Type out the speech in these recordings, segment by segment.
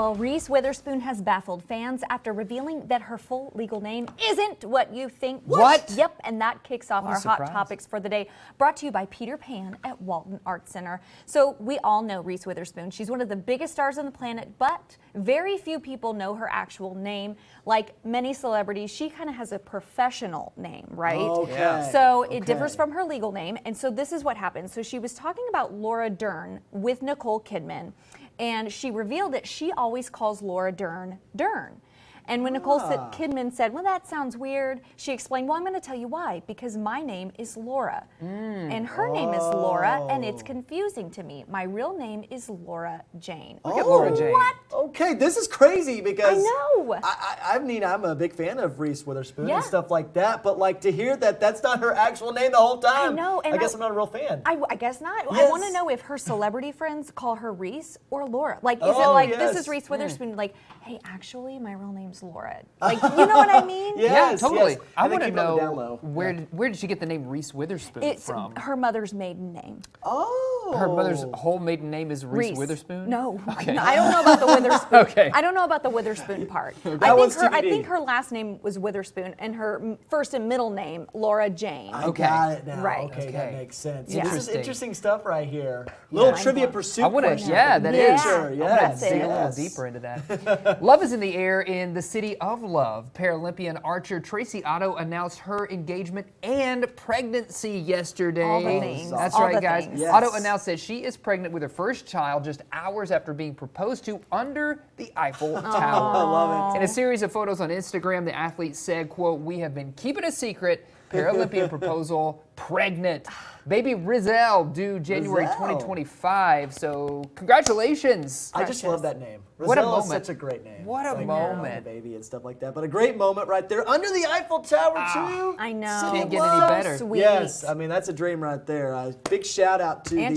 Well, Reese Witherspoon has baffled fans after revealing that her full legal name isn't what you think. What? Yep, and that kicks off What a our Hot surprise. Topics for the day, brought to you by Peter Pan at Walton Arts Center. So we all know Reese Witherspoon. She's one of the biggest stars on the planet, but very few people know her actual name. Like many celebrities, she kind of has a professional name, right? Okay. Yeah. So it differs from her legal name. And so this is what happened. So she was talking about Laura Dern with Nicole Kidman, and she revealed that she always calls Laura Dern Dern. And when Nicole Kidman said, well, that sounds weird, she explained, well, I'm going to tell you why, because my name is Laura. And her name is Laura, and it's confusing to me. My real name is Laura Jane. Look at Laura Jane. What? Okay, this is crazy because I know. I mean, I'm a big fan of Reese Witherspoon Yeah. and stuff like that, but like to hear that that's not her actual name the whole time. I know, and I guess I'm not a real fan. I guess not. I Yes. want to know if her celebrity friends call her Reese or Laura. Like, is it Oh, like, yes. this is Reese Witherspoon, like, hey, actually, my real name's Laura. Like, you know what I mean? Yes, Yeah, totally. yes. I think want to keep it on the down know low. where did she get the name Reese Witherspoon It's from? her mother's maiden name. Oh. Her mother's whole maiden name is Reese Witherspoon? No. Okay. No, I don't know about the Witherspoon. Okay. I don't know about the Witherspoon part. one's I TBD. think her last name was Witherspoon and her first and middle name, Laura Jane. I Okay. got it now. Right. Okay, that Okay. makes sense. Yeah. This is Interesting. interesting stuff right here. Little trivia pursuit. I want to, question. yeah, that Yeah. is. Sure, I want yes, to dig a little yes. deeper into that. Love is in the air in the city of love. Paralympian archer Tracy Otto announced her engagement and pregnancy yesterday. All the things. That's All right, the guys. things. Yes. Otto announced that she is pregnant with her first child just hours after being proposed to under the Eiffel Tower. I love it. In a series of photos on Instagram, the athlete said, quote, "We have been keeping a secret. Paralympian proposal, pregnant. Baby Rizal due January Rizal. 2025. So congratulations. I just love that name. What a Rizal is moment. such a great name. What a It's like, moment. baby and stuff like that. But a great moment right there under the Eiffel Tower too. I know. City Can't of get any Love. better. Sweet. Yes, I mean that's a dream right there. Big shout out to And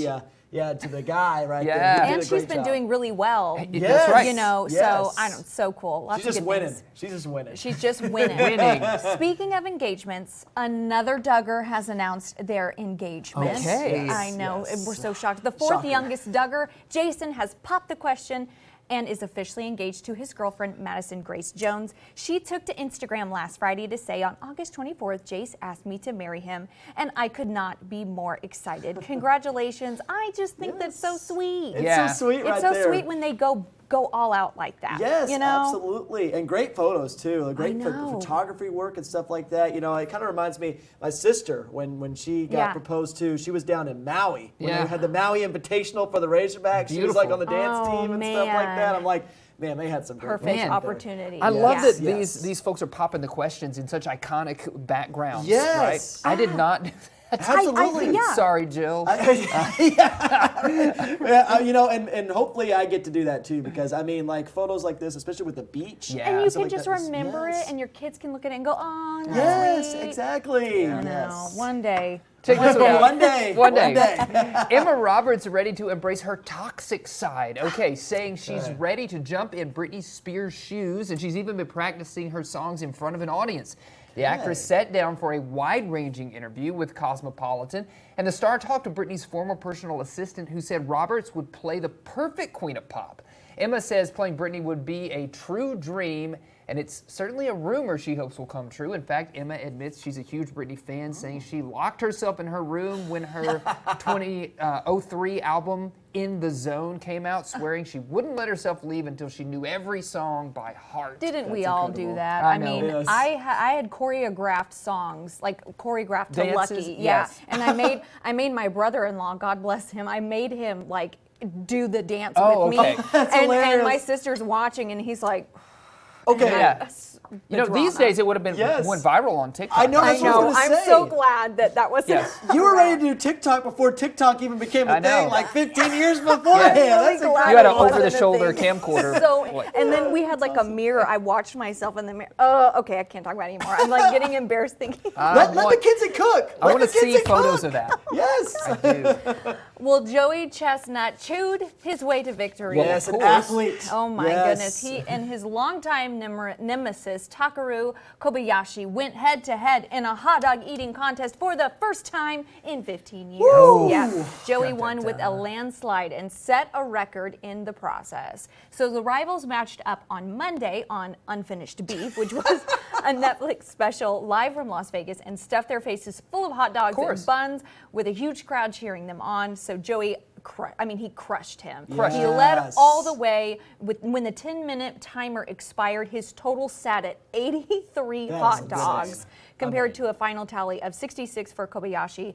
to the guy right Yeah. there. He did And a she's great been job. doing really well. Yes. That's right. You know, so Yes. I don't. So cool. Lots She's of just good winning. things. She's just winning. She's just winning. Winning. Speaking of engagements, another Duggar has announced their engagement. Okay. I know. Yes. We're so shocked. The fourth Shocker. youngest Duggar, Jason, has popped the question and is officially engaged to his girlfriend, Madison Grace Jones. She took to Instagram last Friday to say, on August 24th, Jace asked me to marry him, and I could not be more excited. Congratulations. I just think that's so sweet. It's Yeah. so sweet right It's so there. sweet when they go all out like that. Yes, you know? absolutely, and great photos too. A great know. photography work and stuff like that. You know, it kind of reminds me my sister when she got Yeah. proposed to. She was down in Maui when Yeah. they had the Maui Invitational for the Razorbacks. She was like Beautiful. on the dance Oh, team and stuff like man. that. I'm like, man, they had some great Perfect photos right there. opportunity. I love Yes, that yes. these folks are popping the questions in such iconic backgrounds. Yes. Right? I did not do that. Absolutely. yeah. Sorry, Jill. Yeah, you know, and hopefully I get to do that too because I mean, like photos like this, especially with the beach. Yeah. And you stuff can like just that is- remember yes. it, and your kids can look at it and go, "Oh, no, Yes, sweet." exactly. I know. Yes. One day. Check this one out. One day. One day. Emma Roberts ready to embrace her toxic side. Okay, saying she's ready to jump in Britney Spears' shoes, and she's even been practicing her songs in front of an audience. The actress sat down for a wide-ranging interview with Cosmopolitan, and the star talked to Britney's former personal assistant who said Roberts would play the perfect queen of pop. Emma says playing Britney would be a true dream, and it's certainly a rumor she hopes will come true. In fact, Emma admits she's a huge Britney fan, saying she locked herself in her room when her 2003 album In the Zone came out, swearing she wouldn't let herself leave until she knew every song by heart. Didn't we That's all incredible. do that? I I know. mean, Yes. I had choreographed songs, like choreographed to Dances? Lucky. Yes. Yeah. And I made my brother-in-law, God bless him, I made him like do the dance Oh, with okay. me. That's and my hilarious. sister's watching and he's like, Okay. Yeah. the You know, these drama. days it would have been Yes. went viral on TikTok. I know, I that's what I was know. gonna I'm say. so glad that wasn't. Yes. You were ready to do TikTok before TikTok even became a I know. thing, like 15 years beforehand. really That's glad You had an it wasn't a over-the-shoulder thing. camcorder. So, What? and then we had like a mirror. I watched myself in the mirror. Oh, okay, I can't talk about it anymore. I'm like getting embarrassed thinking. Let the kids cook. I want to Let the see kids photos cook. of that. Yes. I do. Well, Joey Chestnut chewed his way to victory. Yes, Of an course. athlete. Oh my Yes. goodness. He and his longtime longtime nemesis Takeru Kobayashi went head-to-head in a hot dog eating contest for the first time in 15 years. Woo! Yeah, Joey won with a landslide and set a record in the process. So the rivals matched up on Monday on Unfinished Beef, which was a Netflix special live from Las Vegas, and stuffed their faces full of hot dogs and buns with a huge crowd cheering them on. So Joey, he crushed him. He led all the way. When the 10-minute timer expired, his total sat at 83 hot dogs, compared to a final tally of 66 for Kobayashi.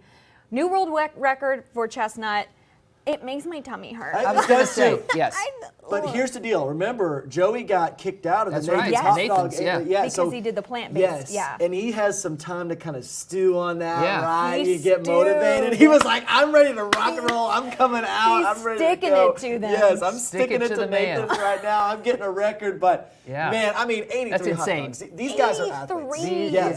New world record for Chestnut. It makes my tummy hurt. I was gonna say, yes. But here's the deal. Remember, Joey got kicked out of the right. Nathan's hot dog. Nathan's, yeah. Because he did the plant-based. Yes. And he has some time to kind of stew on that, right? He You get motivated. He was like, I'm ready to rock and roll. I'm coming out. I'm ready sticking to go. it to them. Yes, I'm sticking it to the man. Nathan's right now. I'm getting a record, but man, I mean, 83 That's hot insane. dogs. These guys are athletes.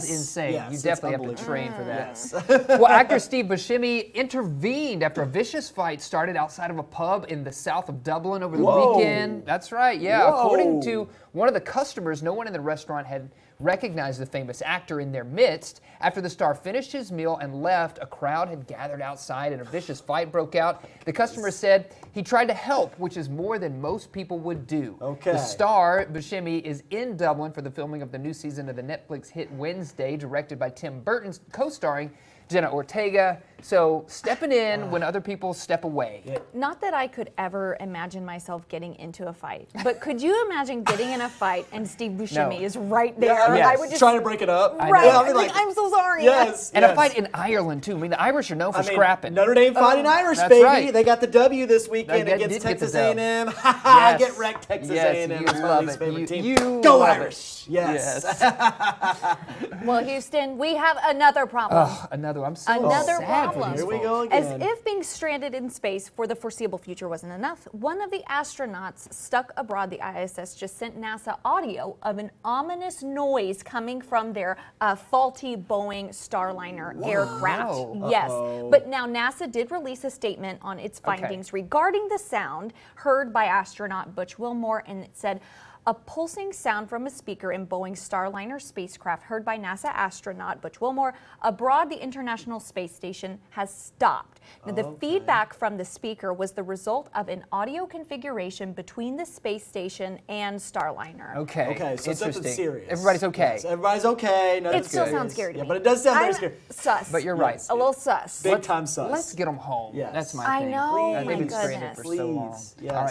Is insane. Yes, you it's definitely have to train for that. Yes. Well, actor Steve Buscemi intervened after a vicious fight started outside of a pub in the south of Dublin over the weekend. That's right, yeah. Whoa. According to one of the customers, no one in the restaurant had recognized the famous actor in their midst. After the star finished his meal and left, a crowd had gathered outside and a vicious fight broke out. The customer said he tried to help, which is more than most people would do. Okay. The star, Buscemi, is in Dublin for the filming of the new season of the Netflix hit Wednesday, directed by Tim Burton, co-starring Jenna Ortega. So stepping in when other people step away. Not that I could ever imagine myself getting into a fight, but could you imagine getting in a fight and Steve Buscemi is right there? I would just trying to break it up. Right. Yeah, I'm like, I'm so sorry. Yes. And a fight in Ireland, too. I mean, the Irish are known for scrapping. Notre Dame fighting Irish, that's baby. right. They got the W this weekend They did against get the Texas dub. A&M. Yes. Get wrecked, Texas A&M. You It's my love least it. favorite team. You Go love Irish. it. Yes. Well, Houston, we have another problem. Another. I'm so Another sad problem. for these Here we folks. go again. As if being stranded in space for the foreseeable future wasn't enough, one of the astronauts stuck aboard the ISS just sent NASA audio of an ominous noise coming from their faulty Boeing Starliner aircraft. Whoa. Yes, but now NASA did release a statement on its findings regarding the sound heard by astronaut Butch Wilmore, and it said, a pulsing sound from a speaker in Boeing's Starliner spacecraft heard by NASA astronaut Butch Wilmore aboard the International Space Station has stopped. Now, the feedback from the speaker was the result of an audio configuration between the space station and Starliner. Okay, so Interesting. something serious. Everybody's okay. Yes, everybody's okay. It still sounds scary to me. Yeah, but it does sound very I'm scary. Sus. But you're right. Yes. A little sus. Big time sus. Let's get them home. Yes. That's my I thing. know, They've my been stranded goodness. for so long. Please. Yes. All right.